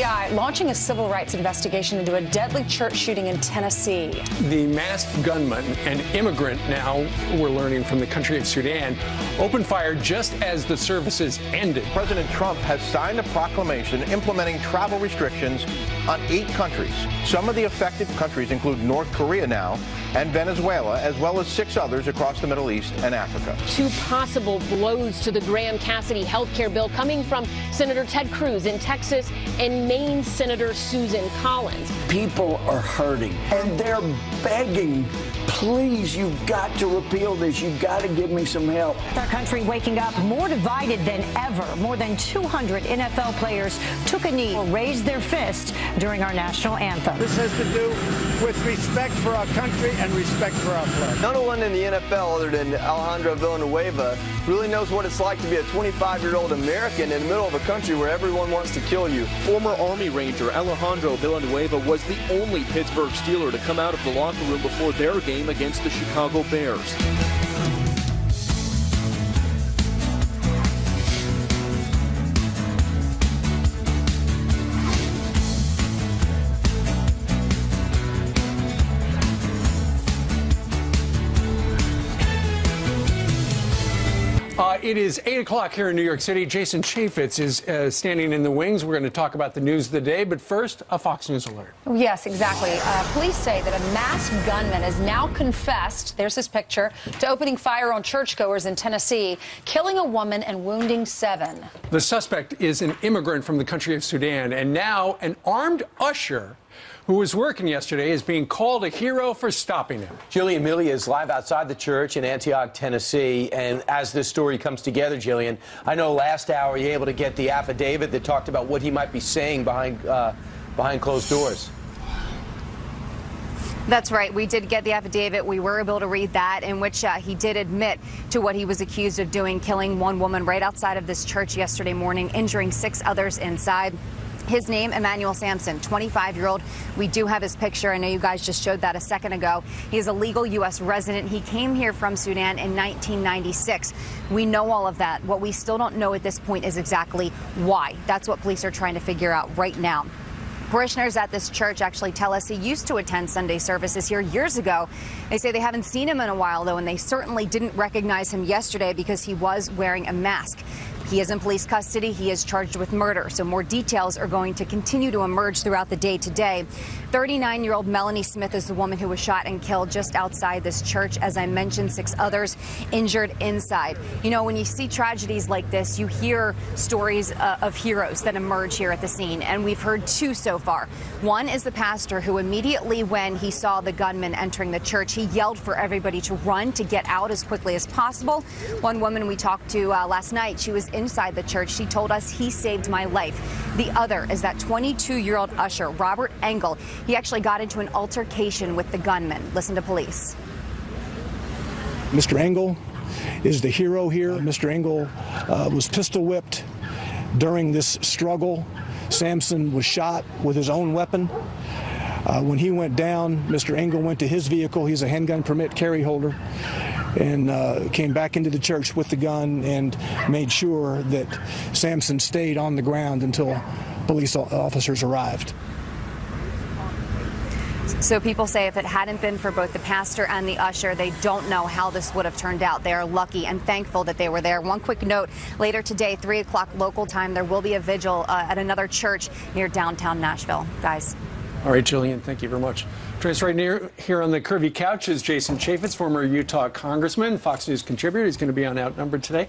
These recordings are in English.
FBI launching a civil rights investigation into a deadly church shooting in Tennessee. The masked gunman, an immigrant now, we're learning from the country of Sudan, opened fire just as the services ended. President Trump has signed a proclamation implementing travel restrictions on 8 countries. Some of the affected countries include North Korea now and Venezuela, as well as 6 others across the Middle East and Africa. 2 possible blows to the Graham-Cassidy health care bill coming from Senator Ted Cruz in Texas and Maine Senator Susan Collins. People are hurting, and they're begging, please, you've got to repeal this. You've got to give me some help. Our country waking up more divided than ever. More than 200 NFL players took a knee or raised their fist during our national anthem. This has to do with respect for our country and respect for our flag. No one in the NFL other than Alejandro Villanueva really knows what it's like to be a 25-year-old American in the middle of a country where everyone wants to kill you. Former Army Ranger Alejandro Villanueva was the only Pittsburgh Steeler to come out of the locker room before their game against the Chicago Bears. It is 8 o'clock here in New York City. Jason Chaffetz is standing in the wings. We're going to talk about the news of the day, but first, a Fox News alert. Yes, exactly. Police say that a masked gunman has now confessed, there's his picture, to opening fire on churchgoers in Tennessee, killing a woman and wounding 7. The suspect is an immigrant from the country of Sudan, and now an armed usher who was working yesterday is being called a hero for stopping him. Jillian Milley is live outside the church in Antioch, Tennessee. And as this story comes together, Jillian, I know last hour you were able to get the affidavit that talked about what he might be saying behind closed doors. That's right. We did get the affidavit. We were able to read that, in which he did admit to what he was accused of doing, killing one woman right outside of this church yesterday morning, injuring 6 others inside. His name, Emmanuel Sampson, 25-year-old. We do have his picture. I know you guys just showed that a second ago. He is a legal U.S. resident. He came here from Sudan in 1996. We know all of that. What we still don't know at this point is exactly why. That's what police are trying to figure out right now. Parishioners at this church actually tell us he used to attend Sunday services here years ago. They say they haven't seen him in a while, though, and they certainly didn't recognize him yesterday because he was wearing a mask. He is in police custody. He is charged with murder, so more details are going to continue to emerge throughout the day today. 39-year-old Melanie Smith is the woman who was shot and killed just outside this church. As I mentioned, 6 others injured inside. You know, when you see tragedies like this, you hear stories of heroes that emerge here at the scene, and we've heard 2 so far. One is the pastor who immediately when he saw the gunman entering the church, he yelled for everybody to run, to get out as quickly as possible. One woman we talked to last night, she was inside the church. She told us, he saved my life. The other is that 22-year-old usher, Robert Engel. He actually got into an altercation with the gunman. Listen to police. Mr. Engel is the hero here. Mr. Engel was pistol whipped during this struggle. Sampson was shot with his own weapon. When he went down, Mr. Engel went to his vehicle. He's a handgun permit carry holder, and came back into the church with the gun and made sure that Sampson stayed on the ground until police officers arrived. So people say if it hadn't been for both the pastor and the usher, they don't know how this would have turned out. They are lucky and thankful that they were there. One quick note, later today, 3 o'clock local time, there will be a vigil at another church near downtown Nashville. Guys. All right, Jillian, thank you very much. Joining us right near here on the curvy couch is Jason Chaffetz, former Utah congressman, Fox News contributor. He's going to be on Outnumbered today.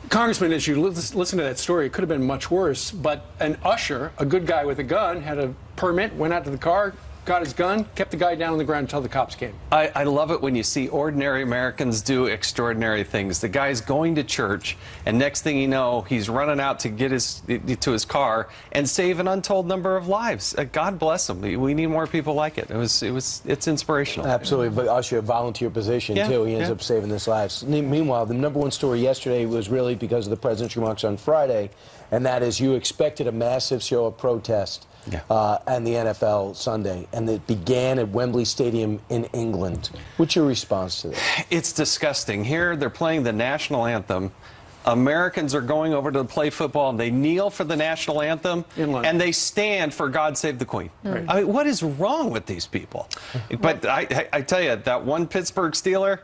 Congressman, as you listen to that story, it could have been much worse, but an usher, a good guy with a gun, had a permit, went out to the car, got his gun, kept the guy down on the ground until the cops came. I love it when you see ordinary Americans do extraordinary things. The guy's going to church, and next thing you know, he's running out to get to his car and save an untold number of lives. God bless him. We need more people like it. It's inspirational. Absolutely, but usher, a volunteer position too. He ends up saving this lives. Meanwhile, the #1 story yesterday was really because of the president's remarks on Friday, and that is you expected a massive show of protest. And the NFL Sunday, and it began at Wembley Stadium in England. What's your response to that? It's disgusting. Here, they're playing the national anthem. Americans are going over to play football and they kneel for the national anthem and they stand for God Save the Queen. Right. I mean, what is wrong with these people? But I tell you, that one Pittsburgh Steeler,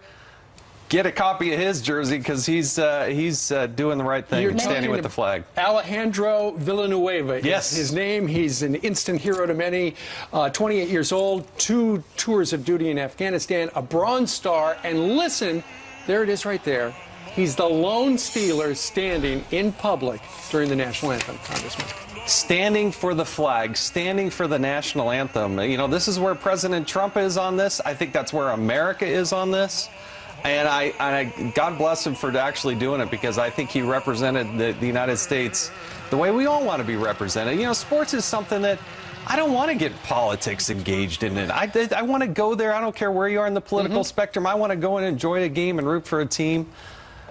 get a copy of his jersey because he's doing the right thing and standing with the flag. Alejandro Villanueva is his name. He's an instant hero to many. 28 years old, 2 tours of duty in Afghanistan, a Bronze Star, and listen, there it is right there. He's the lone Steeler standing in public during the national anthem, Congressman. Standing for the flag, standing for the national anthem. You know, this is where President Trump is on this. I think that's where America is on this. And I God bless him for actually doing it, because I think he represented the United States the way we all want to be represented. You know, sports is something that I don't want to get politics engaged in it. I want to go there. I don't care where you are in the political spectrum. I want to go and enjoy a game and root for a team.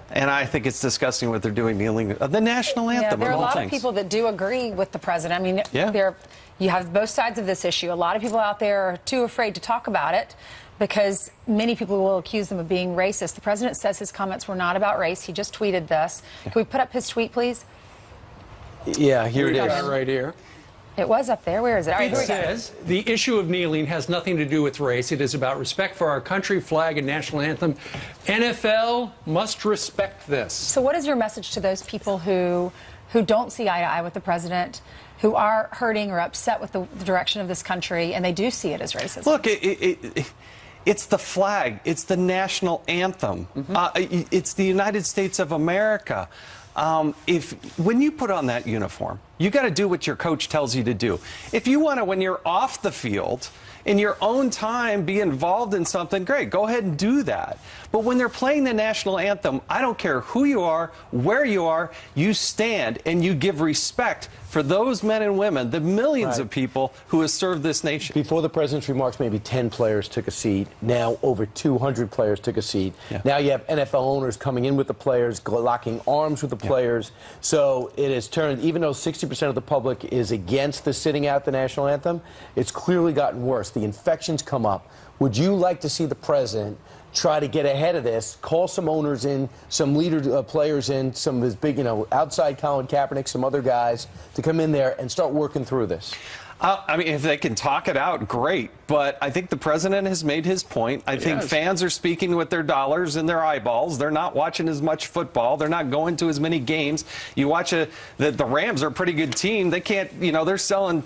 And I think it's disgusting what they're doing, kneeling the national anthem. Yeah, there are a lot of people that do agree with the president. I mean, you have both sides of this issue. A lot of people out there are too afraid to talk about it because many people will accuse them of being racist. The president says his comments were not about race. He just tweeted this. Can we put up his tweet, please? Yeah, here it is. Right here. It was up there. Where is it? All right, it says, the issue of kneeling has nothing to do with race. It is about respect for our country, flag, and national anthem. NFL must respect this. So what is your message to those people who don't see eye to eye with the president, who are hurting or upset with the direction of this country, and they do see it as racism? Look, it's the flag. It's the national anthem. It's the United States of America. When you put on that uniform, you got to do what your coach tells you to do. If you want to, when you're off the field, in your own time, be involved in something, great, go ahead and do that. But when they're playing the national anthem, I don't care who you are, where you are, you stand and you give respect for those men and women, the millions of people who have served this nation. Before the president's remarks, maybe 10 players took a seat. Now over 200 players took a seat. Now you have NFL owners coming in with the players, locking arms with the players. So it has turned, even though 60% of the public is against the sitting out the national anthem, it's clearly gotten worse. The infections come up. Would you like to see the president try to get ahead of this, call some owners in, some leader players in, some of his big, outside Colin Kaepernick, some other guys to come in there and start working through this? I mean, if they can talk it out, great. But I think the president has made his point. I think fans are speaking with their dollars and their eyeballs. They're not watching as much football. They're not going to as many games. You watch the Rams are a pretty good team. They can't, they're selling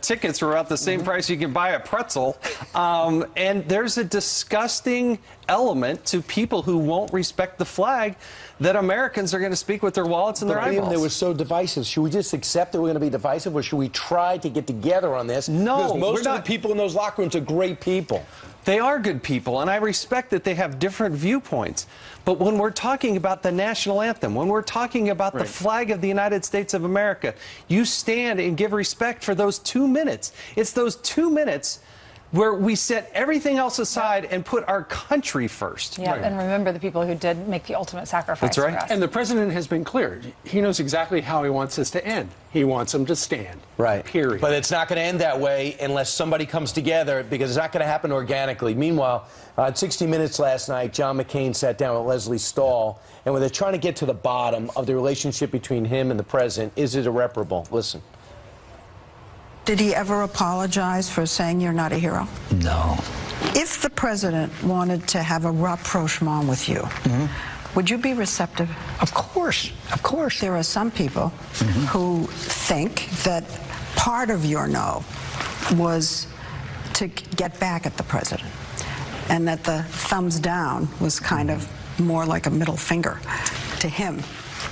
tickets for about the same price you can buy a pretzel. And there's a disgusting element to people who won't respect the flag that Americans are going to speak with their wallets and their eyeballs. They were so divisive. Should we just accept that we're going to be divisive, or should we try to get together on this? No, because most of the people in those locker rooms are great people. They are good people, and I respect that they have different viewpoints. But when we're talking about the national anthem, when we're talking about the flag of the United States of America, you stand and give respect for those 2 minutes. It's those 2 minutes where we set everything else aside and put our country first. Yeah, and remember the people who did make the ultimate sacrifice for us. And the president has been clear. He knows exactly how he wants this to end. He wants them to stand. Period. But it's not going to end that way unless somebody comes together, because it's not going to happen organically. Meanwhile, at 60 Minutes last night, John McCain sat down with Leslie Stahl, and when they're trying to get to the bottom of the relationship between him and the president, is it irreparable? Listen. Did he ever apologize for saying you're not a hero? No. If the president wanted to have a rapprochement with you, would you be receptive? Of course. Of course. There are some people who think that part of your no was to get back at the president, and that the thumbs down was kind of more like a middle finger to him.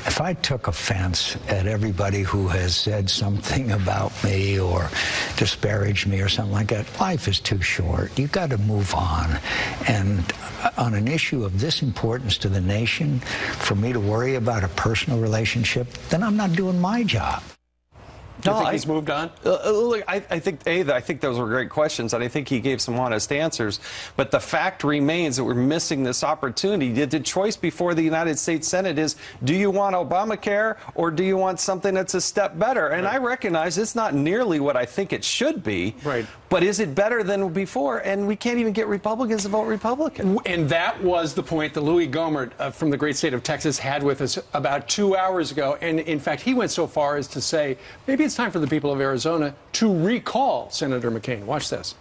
If I took offense at everybody who has said something about me or disparaged me or something like that, life is too short. You've got to move on. And on an issue of this importance to the nation, for me to worry about a personal relationship, then I'm not doing my job. Do you think he's moved on? Look, I think those were great questions, and I think he gave some honest answers. But the fact remains that we're missing this opportunity. The choice before the United States Senate is, do you want Obamacare or do you want something that's a step better? And I recognize it's not nearly what I think it should be. Right. But is it better than before? And we can't even get Republicans to vote Republican. And that was the point that Louis Gohmert from the great state of Texas had with us about 2 hours ago. And in fact, he went so far as to say, maybe it's time for the people of Arizona to recall Senator McCain. Watch this.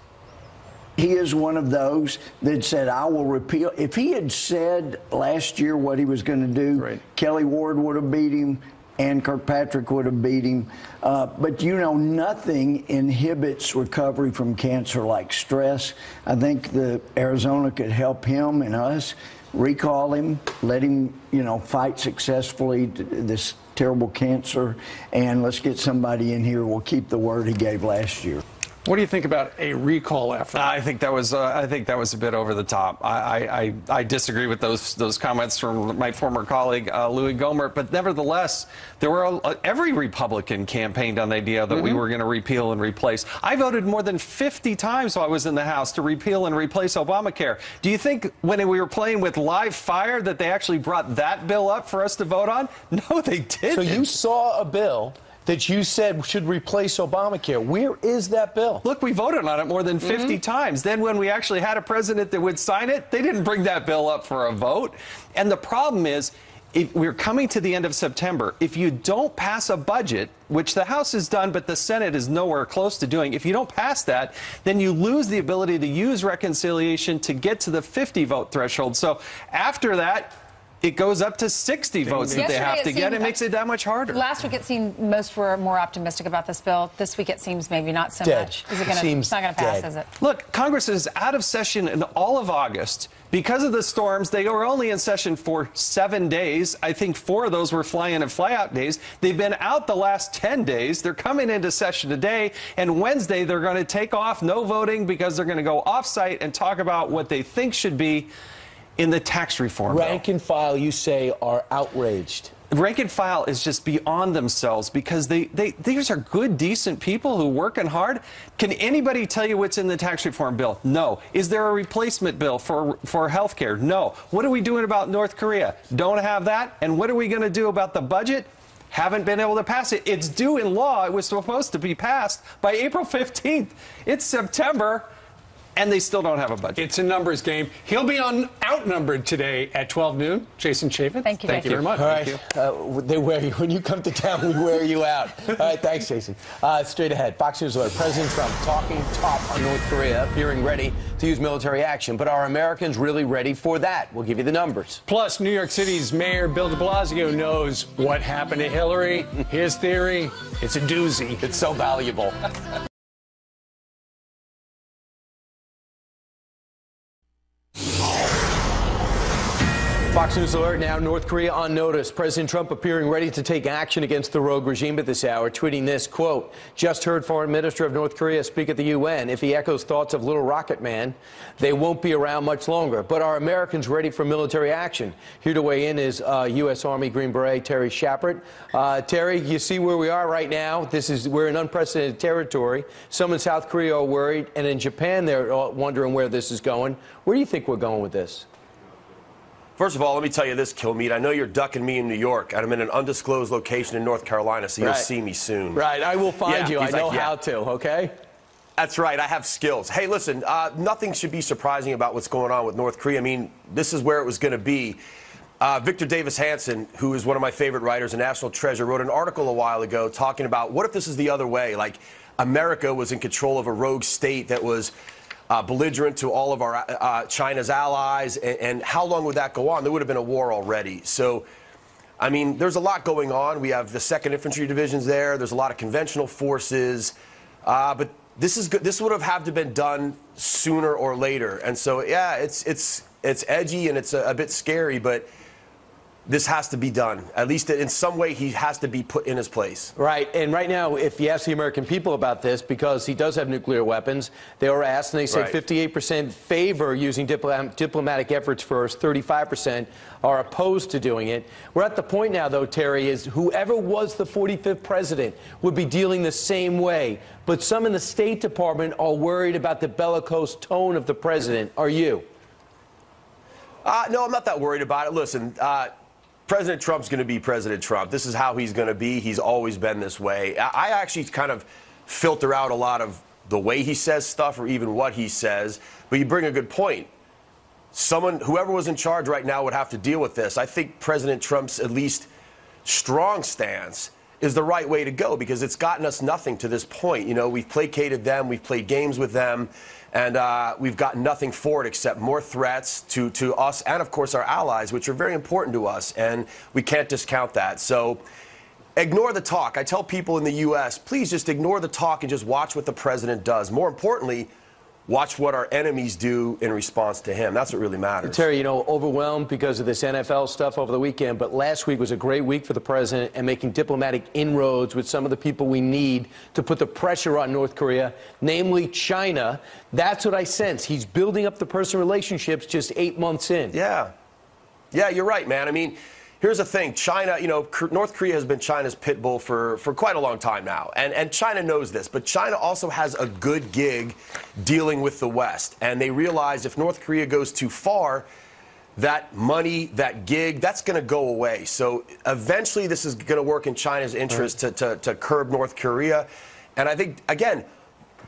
He is one of those that said, I will repeal. If he had said last year what he was going to do, Kelly Ward would have beat him and Kirkpatrick would have beat him. But, you know, nothing inhibits recovery from cancer like stress. I think Arizona could help him and us. Recall him, let him, you know, fight successfully this terrible cancer, and let's get somebody in here who will keep the word he gave last year. What do you think about a recall effort? I think that was a bit over the top. I disagree with those comments from my former colleague Louis Gohmert, but nevertheless, there were every Republican campaigned on the idea that we were going to repeal and replace. I voted more than 50 times while I was in the House to repeal and replace Obamacare. Do you think when we were playing with live fire that they actually brought that bill up for us to vote on? No, they didn't. So you saw a bill that you said should replace Obamacare. Where is that bill? Look, we voted on it more than 50 times. Then when we actually had a president that would sign it, they didn't bring that bill up for a vote. And the problem is, if we're coming to the end of September. If you don't pass a budget, which the House has done, but the Senate is nowhere close to doing, if you don't pass that, then you lose the ability to use reconciliation to get to the 50 vote threshold. So after that, it goes up to 60 votes that they have to get. It makes it that much harder. Last week it seemed most were more optimistic about this bill. This week it seems maybe not so much. Is it going to? It's not going to pass, is it? Look, Congress is out of session in all of August. Because of the storms, they were only in session for 7 days. I think 4 of those were fly-in and fly-out days. They've been out the last 10 days. They're coming into session today, and Wednesday they're going to take off, no voting, because they're going to go off-site and talk about what they think should be in the tax reform bill. Rank and file, you say, are outraged. Rank and file is just beyond themselves because these are good, decent people who are working hard. Can anybody tell you what's in the tax reform bill? No. Is there a replacement bill for health care? No. What are we doing about North Korea? Don't have that. And what are we going to do about the budget? Haven't been able to pass it. It's due in law. It was supposed to be passed by April 15th. It's September. And they still don't have a budget. It's a numbers game. He'll be on Outnumbered today at 12 noon. Jason Chaffetz. Thank you. Thank you very much. All right. They wear you. When you come to town, we wear you out. All right. Thanks, Jason. Straight ahead. Fox News alert. President Trump talking top on North Korea, appearing ready to use military action. But are Americans really ready for that? We'll give you the numbers. Plus, New York City's Mayor Bill de Blasio knows what happened to Hillary. His theory, it's a doozy. It's so valuable. Fox News alert now. North Korea on notice. President Trump appearing ready to take action against the rogue regime at this hour, tweeting this, quote, just heard Foreign Minister of North Korea speak at the UN. If he echoes thoughts of Little Rocket Man, they won't be around much longer. But are Americans ready for military action? Here to weigh in is U.S. Army Green Beret Terry Shepard. Terry, you see where we are right now. We're in unprecedented territory. Some in South Korea are worried, and in Japan they're wondering where this is going. Where do you think we're going with this? First of all, let me tell you this, Kilmeade. I know you're ducking me in New York, and I'm in an undisclosed location in North Carolina, so you'll see me soon. Right. I will find you. I know how to, okay? That's right. I have skills. Hey, listen, nothing should be surprising about what's going on with North Korea. I mean, this is where it was going to be. Victor Davis Hanson, who is one of my favorite writers, a national treasure, wrote an article a while ago talking about what if this is the other way? Like, America was in control of a rogue state that was belligerent to all of our China's allies, and how long would that go on? There would have been a war already. So, I mean, there's a lot going on. We have the 2nd Infantry Divisions there. There's a lot of conventional forces, but this is good. This would have had to been done sooner or later. And so, yeah, it's edgy and it's a bit scary, but this has to be done. At least in some way, he has to be put in his place. Right. And right now, if you ask the American people about this, because he does have nuclear weapons, they were asked, and they said 58% favor using diplomatic efforts first, 35% are opposed to doing it. We're at the point now, though, Terry, is whoever was the 45th president would be dealing the same way. But some in the State Department are worried about the bellicose tone of the president. Are you? No, I'm not that worried about it. Listen, President Trump's going to be President Trump. This is how he's going to be. He's always been this way. I actually kind of filter out a lot of the way he says stuff or even what he says. But you bring a good point. Whoever was in charge right now would have to deal with this. I think President Trump's at least strong stance is the right way to go because it's gotten us nothing to this point. You know, we've placated them. We've played games with them. And we've got nothing for it except more threats to us and, of course, our allies, which are very important to us. And we can't discount that. So ignore the talk. I tell people in the U.S., please just ignore the talk and just watch what the president does. More importantly, watch what our enemies do in response to him. That's what really matters. Terry, you know, overwhelmed because of this NFL stuff over the weekend, but last week was a great week for the president and making diplomatic inroads with some of the people we need to put the pressure on North Korea, namely China. That's what I sense. He's building up the personal relationships just 8 months in. Yeah. Yeah, you're right, man. I mean, here's the thing. China, you know, North Korea has been China's pit bull for quite a long time now. And China knows this. But China also has a good gig dealing with the West. And they realize if North Korea goes too far, that money, that gig, that's going to go away. So eventually this is going to work in China's interest to curb North Korea. And I think, again,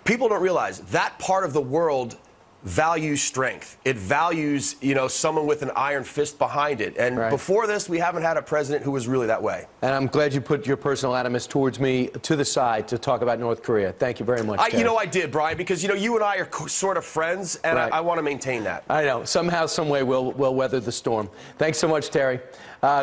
people don't realize that part of the world values strength. It values, you know, someone with an iron fist behind it. And before this, we haven't had a president who was really that way. And I'm glad you put your personal animus towards me to the side to talk about North Korea. Thank you very much, You know, I did, Brian, because, you know, you and I are sort of friends, and I want to maintain that. I know. Somehow, some way, we'll weather the storm. Thanks so much, Terry.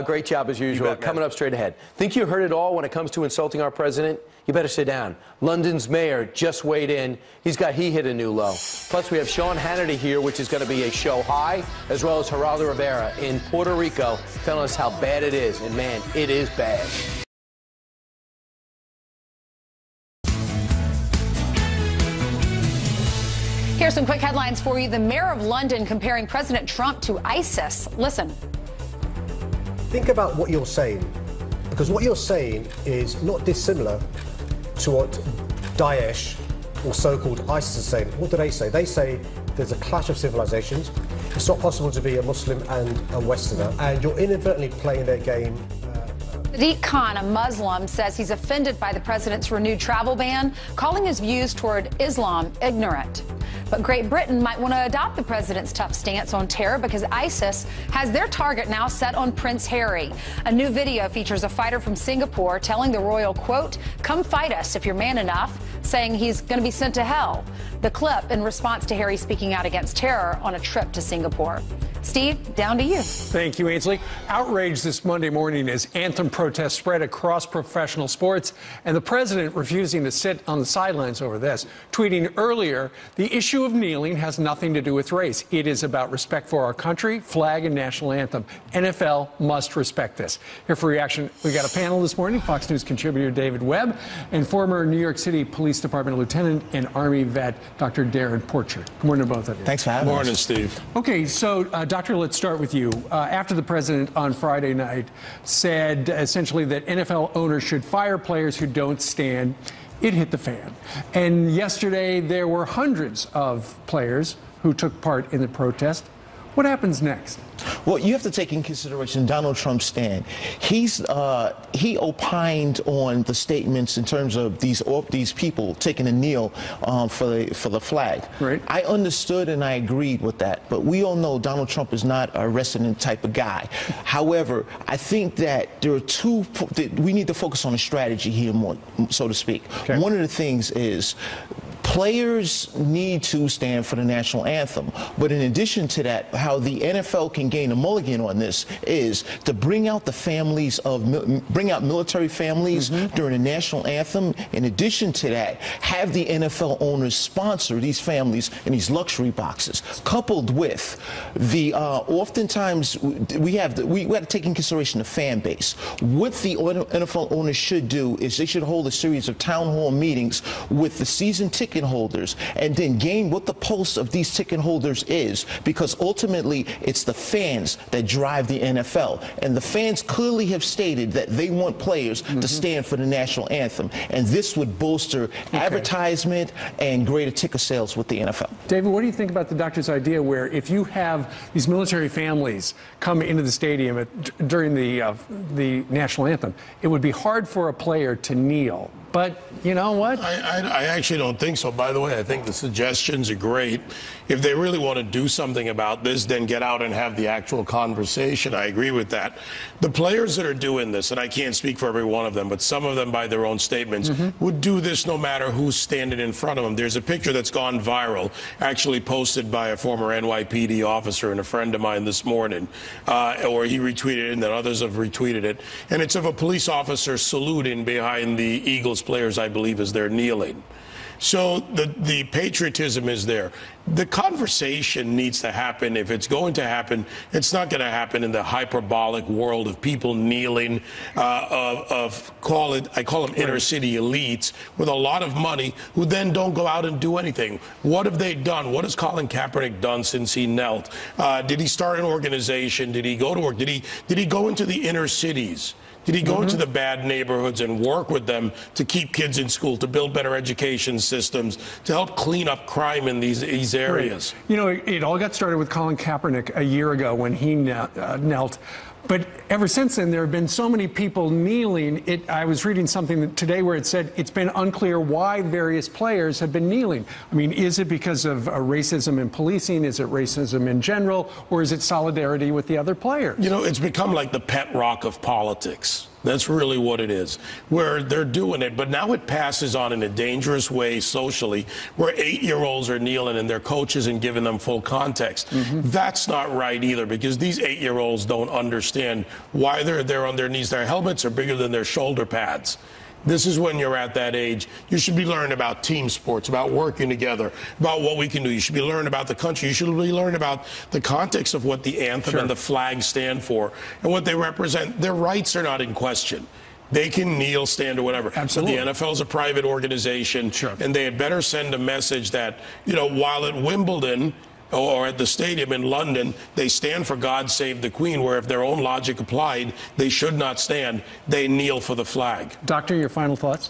Great job, as usual. Coming up straight ahead. Think you heard it all when it comes to insulting our president? You better sit down. London's mayor just weighed in. He hit a new low. Plus, we have Sean Hannity here, which is going to be a show high, as well as Geraldo Rivera in Puerto Rico, telling us how bad it is. And, man, it is bad. Here's some quick headlines for you. The mayor of London comparing President Trump to ISIS. Listen. Think about what you're saying, because what you're saying is not dissimilar to what Daesh or so-called ISIS is saying. What do they say? They say there's a clash of civilizations. It's not possible to be a Muslim and a Westerner, and you're inadvertently playing their game. Sadiq Khan, a Muslim, says he's offended by the president's renewed travel ban, calling his views toward Islam ignorant. But Great Britain might want to adopt the president's tough stance on terror because ISIS has their target now set on Prince Harry. A new video features a fighter from Singapore telling the royal, quote, "Come fight us if you're man enough," saying he's going to be sent to hell. The clip in response to Harry speaking out against terror on a trip to Singapore. Steve, down to you. Thank you, Ainsley. Outrage this Monday morning as anthem protests spread across professional sports, and the president refusing to sit on the sidelines over this. Tweeting earlier, the issue of kneeling has nothing to do with race. It is about respect for our country, flag, and national anthem. NFL must respect this. Here for reaction, we got a panel this morning. Fox News contributor David Webb and former New York City Police Department Lieutenant and Army vet Dr. Darren Porcher. Good morning to both of you. Thanks for having us. Morning, Steve. Okay, so Doctor, let's start with you. After the president on Friday night said essentially that NFL owners should fire players who don't stand, it hit the fan. And yesterday there were hundreds of players who took part in the protest. What happens next? Well, you have to take in consideration Donald Trump's stand. He opined on the statements in terms of these people taking a kneel for the flag. Right. I understood and I agreed with that, but we all know Donald Trump is not a resident type of guy. However, I think that there are we need to focus on a strategy here more, so to speak. Okay. One of the things is Players need to stand for the national anthem. But in addition to that, how the NFL can gain a mulligan on this is to bring out military families during the national anthem. In addition to that, have the NFL owners sponsor these families in these luxury boxes, coupled with the oftentimes we have to take in consideration the fan base. What the NFL owners should do is they should hold a series of town hall meetings with the season ticket holders and then gain what the pulse of these ticket holders is, because ultimately it's the fans that drive the NFL, and the fans clearly have stated that they want players to stand for the national anthem, and this would bolster advertisement and greater ticket sales with the NFL. David, what do you think about the doctor's idea where if you have these military families come into the stadium during the national anthem, it would be hard for a player to kneel? But you know what? I actually don't think so. By the way, I think the suggestions are great. If they really want to do something about this, then get out and have the actual conversation. I agree with that. The players that are doing this, and I can't speak for every one of them, but some of them by their own statements would do this no matter who's standing in front of them. There's a picture that's gone viral, actually posted by a former NYPD officer and a friend of mine this morning, or he retweeted it and then others have retweeted it. And it's of a police officer saluting behind the Eagles players, I believe, as they're kneeling. So the patriotism is there. The conversation needs to happen. If it's going to happen, it's not going to happen in the hyperbolic world of people kneeling, I call them inner city elites with a lot of money who then don't go out and do anything. What have they done? What has Colin Kaepernick done since he knelt? Did he start an organization? Did he go to work? Did he go into the inner cities? Did he go into the bad neighborhoods and work with them to keep kids in school, to build better education systems, to help clean up crime in these areas? You know, it all got started with Colin Kaepernick a year ago when he knelt. But ever since then, there have been so many people kneeling. I was reading something today where it said it's been unclear why various players have been kneeling. I mean, is it because of racism in policing? Is it racism in general? Or is it solidarity with the other players? You know, it's become like the pet rock of politics. That's really what it is, where they're doing it. But now it passes on in a dangerous way socially, where 8-year-olds are kneeling and their coaches and giving them full context. That's not right either, because these 8-year-olds don't understand why they're there on their knees. Their helmets are bigger than their shoulder pads. This is when you're at that age. You should be learning about team sports, about working together, about what we can do. You should be learning about the country. You should be learning about the context of what the anthem and the flag stand for and what they represent. Their rights are not in question. They can kneel, stand, or whatever. Absolutely. But the NFL is a private organization, and they had better send a message that, you know, while at Wimbledon or at the stadium in London, they stand for God Save the Queen, where if their own logic applied, they should not stand. They kneel for the flag. Doctor, your final thoughts?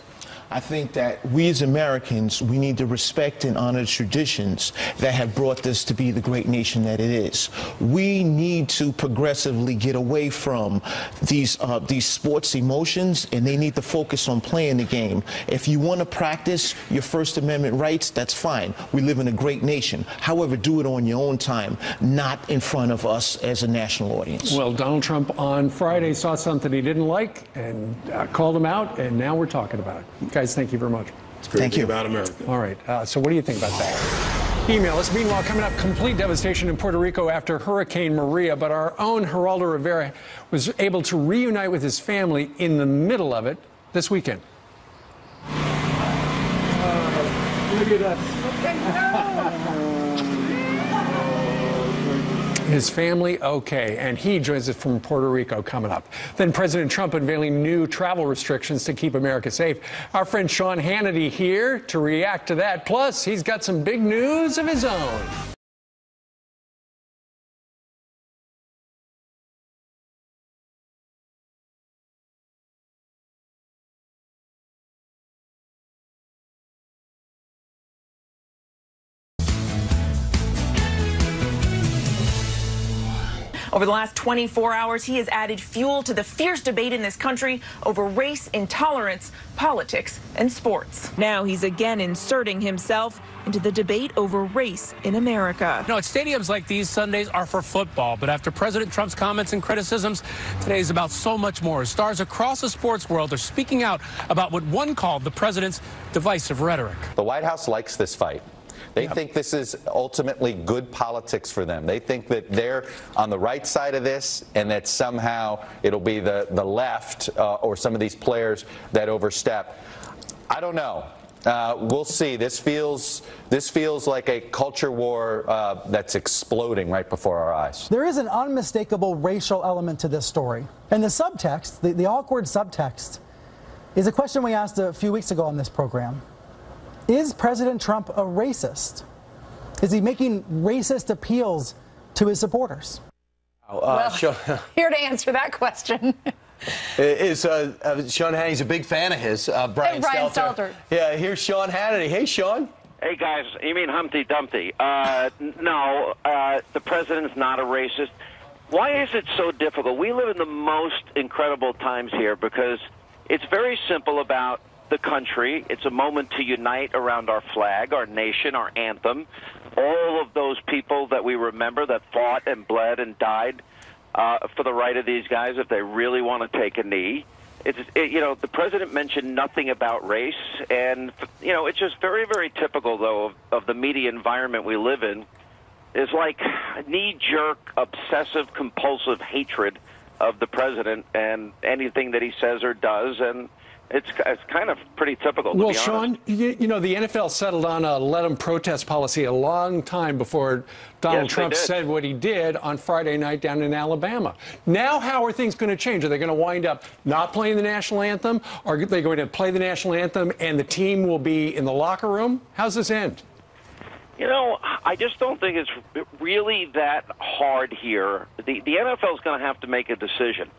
I think that we as Americans, we need to respect and honor the traditions that have brought this to be the great nation that it is. We need to progressively get away from these sports emotions, and they need to focus on playing the game. If you want to practice your First Amendment rights, that's fine. We live in a great nation. However, do it on your own time, not in front of us as a national audience. Well, Donald Trump on Friday saw something he didn't like and called him out, and now we're talking about it. Guys, thank you very much. It's great to be about America. All right. So what do you think about that? Email us. Meanwhile, coming up, complete devastation in Puerto Rico after Hurricane Maria, but our own Geraldo Rivera was able to reunite with his family in the middle of it this weekend. Look at that. His family okay, and he joins us from Puerto Rico coming up. Then President Trump unveiling new travel restrictions to keep America safe. Our friend Sean Hannity here to react to that. Plus, he's got some big news of his own. Over the last 24 hours, he has added fuel to the fierce debate in this country over race, intolerance, politics, and sports. Now he's again inserting himself into the debate over race in America. No, stadiums like these Sundays are for football, but after President Trump's comments and criticisms, today is about so much more. Stars across the sports world are speaking out about what one called the president's divisive rhetoric. The White House likes this fight. They think this is ultimately good politics for them. They think that they're on the right side of this and that somehow it'll be the left or some of these players that overstep. I don't know. We'll see. This feels like a culture war that's exploding right before our eyes. There is an unmistakable racial element to this story. And the subtext, the awkward subtext, is a question we asked a few weeks ago on this program. Is President Trump a racist? Is he making racist appeals to his supporters? Here to answer that question. Is Sean Hannity's a big fan of his. Brian Stelter. Yeah, here's Sean Hannity. Hey, Sean. Hey, guys. You mean Humpty Dumpty? No, the president's not a racist. Why is it so difficult? We live in the most incredible times here because it's very simple about the country. It's a moment to unite around our flag, our nation, our anthem. All of those people that we remember that fought and bled and died for the right of these guys if they really want to take a knee. The president mentioned nothing about race, and it's just very, very typical though of the media environment we live in. Is like knee-jerk, obsessive, compulsive hatred of the president and anything that he says or does, and it's kind of pretty typical, to be honest. Sean, the NFL settled on a let them protest policy a long time before Donald Trump said what he did on Friday night down in Alabama. Now, how are things going to change? Are they going to wind up not playing the national anthem? Are they going to play the national anthem and the team will be in the locker room? How's this end? I just don't think it's really that hard here. The NFL is going to have to make a decision.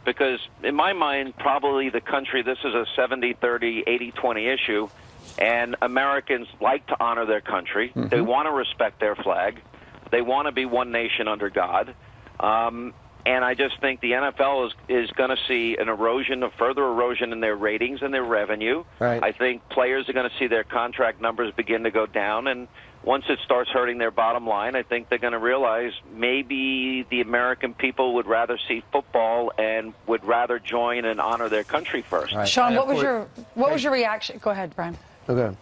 Because in my mind, probably the country, this is a 70-30, 80-20 issue, and Americans like to honor their country. Mm-hmm. They want to respect their flag. They want to be one nation under God. And I just think the NFL is going to see a further erosion in their ratings and their revenue. Right. I think players are going to see their contract numbers begin to go down, and once it starts hurting their bottom line, I think they're going to realize maybe the American people would rather see football and would rather join and honor their country first. Right. Sean, what was your reaction? Go ahead, Brian. Okay.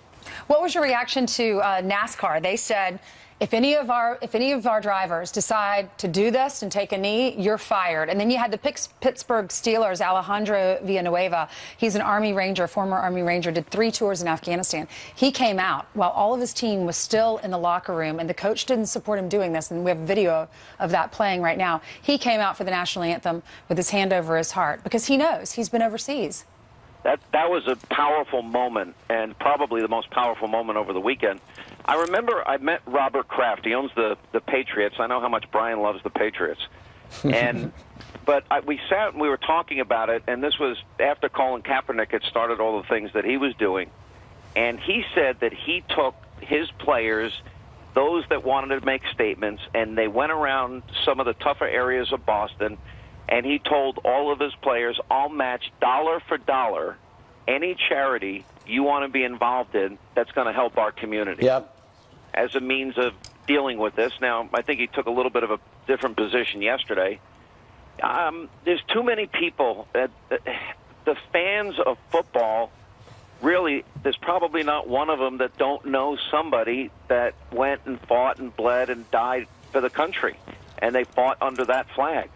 What was your reaction to NASCAR? They said if any of our drivers decide to do this and take a knee, you're fired. And then you had the Pittsburgh Steelers, Alejandro Villanueva. He's an Army Ranger, former Army Ranger, did 3 tours in Afghanistan. He came out while all of his team was still in the locker room, and the coach didn't support him doing this. And we have video of that playing right now. He came out for the national anthem with his hand over his heart because he knows he's been overseas. That was a powerful moment, and probably the most powerful moment over the weekend. I remember I met Robert Kraft. He owns the Patriots. I know how much Brian loves the Patriots. But we sat and we were talking about it, and this was after Colin Kaepernick had started all the things that he was doing. And he said that he took his players, those that wanted to make statements, and they went around some of the tougher areas of Boston, and he told all of his players, I'll match dollar for dollar any charity you want to be involved in that's going to help our community. Yep. As a means of dealing with this. Now, I think he took a little bit of a different position yesterday. There's too many people. The fans of football, really, there's probably not one of them that don't know somebody that went and fought and bled and died for the country, and they fought under that flag.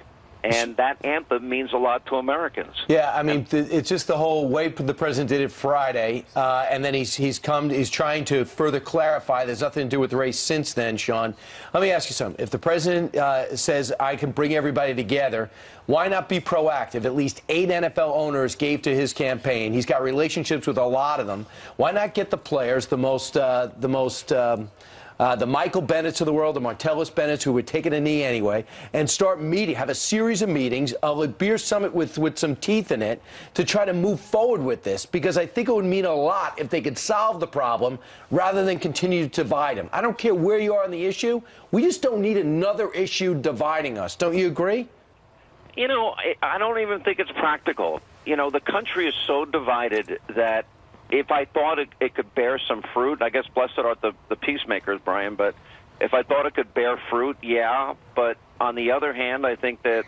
And that anthem means a lot to Americans. Yeah, I mean, it's just the whole way the president did it Friday, and then he's trying to further clarify. There's nothing to do with race since then, Sean. Let me ask you something. If the president says, I can bring everybody together, why not be proactive? At least 8 NFL owners gave to his campaign. He's got relationships with a lot of them. Why not get the players, the most the Michael Bennett's of the world, the Martellus Bennett's, who would take a knee anyway, and start meeting, have a series of meetings, a beer summit with some teeth in it, to try to move forward with this, because I think it would mean a lot if they could solve the problem rather than continue to divide them. I don't care where you are on the issue. We just don't need another issue dividing us. Don't you agree? You know, I don't even think it's practical. You know, the country is so divided that if I thought it could bear some fruit, I guess blessed are the peacemakers, Brian, but if I thought it could bear fruit, yeah. But on the other hand, I think that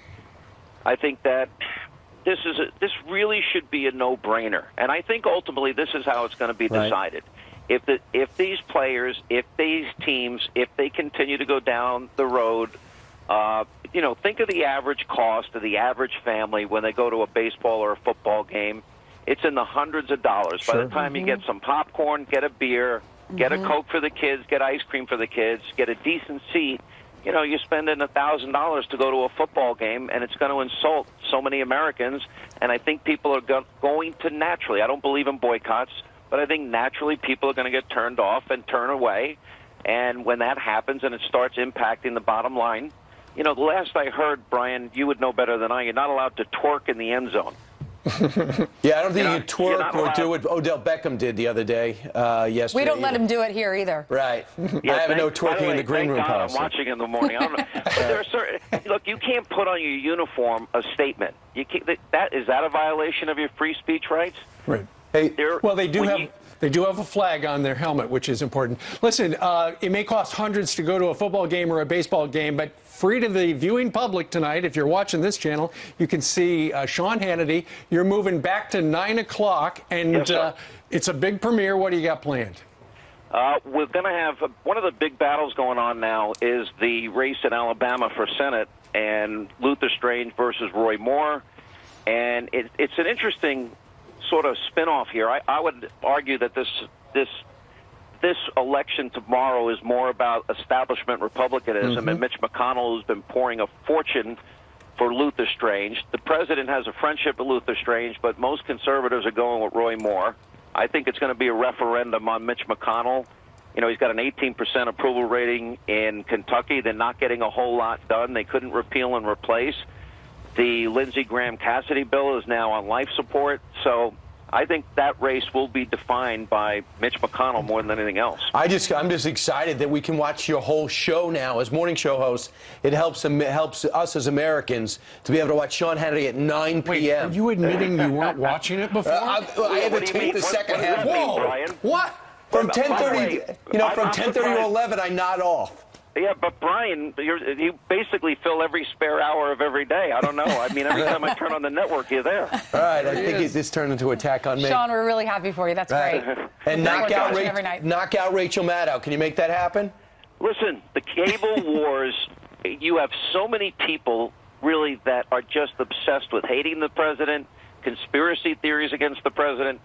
this really should be a no-brainer. And I think ultimately this is how it's going to be decided. If these players, if these teams, if they continue to go down the road, you know, think of the average cost of the average family when they go to a baseball or a football game. It's in the hundreds of dollars. By the time you get some popcorn, get a beer, get a Coke for the kids, get ice cream for the kids, get a decent seat, you know, you're spending $1,000 to go to a football game, and it's going to insult so many Americans. And I think people are going to naturally, I don't believe in boycotts, but I think naturally people are going to get turned off and turn away. And when that happens and it starts impacting the bottom line, you know, the last I heard, Brian, you would know better than I, you're not allowed to twerk in the end zone. Yeah, I don't think you twerk or do what Odell Beckham did the other day, yesterday. We don't let him do it here either. Right. I have no twerking in the green room policy. I'm watching in the morning. I don't know. But there are certain, look, you can't put on your uniform a statement. You can't, is that a violation of your free speech rights? Right. Hey, well, they do have a flag on their helmet, which is important. Listen, it may cost hundreds to go to a football game or a baseball game, but free to the viewing public tonight. If you're watching this channel, you can see Sean Hannity. You're moving back to 9 o'clock, and yes, it's a big premiere. What do you got planned? We're going to have one of the big battles going on now is the race in Alabama for Senate, and Luther Strange versus Roy Moore. And it's an interesting sort of spin-off here. I would argue that this election tomorrow is more about establishment Republicanism, and Mitch McConnell has been pouring a fortune for Luther Strange. The president has a friendship with Luther Strange, but most conservatives are going with Roy Moore. I think it's going to be a referendum on Mitch McConnell. You know, he's got an 18% approval rating in Kentucky. They're not getting a whole lot done. They couldn't repeal and replace. The Lindsey Graham Cassidy bill is now on life support. So I think that race will be defined by Mitch McConnell more than anything else. I'm just excited that we can watch your whole show now as morning show hosts. It helps us as Americans to be able to watch Sean Hannity at 9 p.m. Wait, are you admitting you weren't watching it before? I had to take the second half. Whoa! What? From 10:30, from 10:30 to 11, I nod off. Yeah, but Brian, you basically fill every spare hour of every day. I don't know. I mean, every time I turn on the network, you're there. All right, I think this turned into an attack on me. Sean, we're really happy for you. That's great. And knock out Rachel Maddow. Can you make that happen? Listen, the cable wars, you have so many people really that are just obsessed with hating the president, conspiracy theories against the president.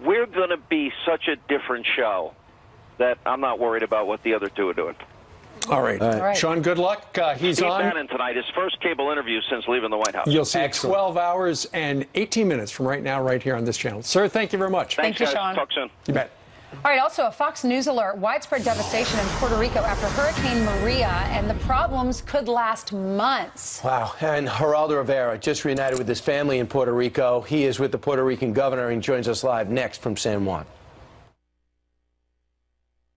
We're going to be such a different show that I'm not worried about what the other two are doing. All right. Sean, good luck. He's Steve on. Bannon tonight, his first cable interview since leaving the White House. You'll see 12 hours and 18 minutes from right now, right here on this channel. Sir, thank you very much. Thanks, you, Sean. Talk soon. You bet. All right, also a Fox News alert. Widespread devastation in Puerto Rico after Hurricane Maria, and the problems could last months. Wow. And Geraldo Rivera just reunited with his family in Puerto Rico. He is with the Puerto Rican governor and joins us live next from San Juan.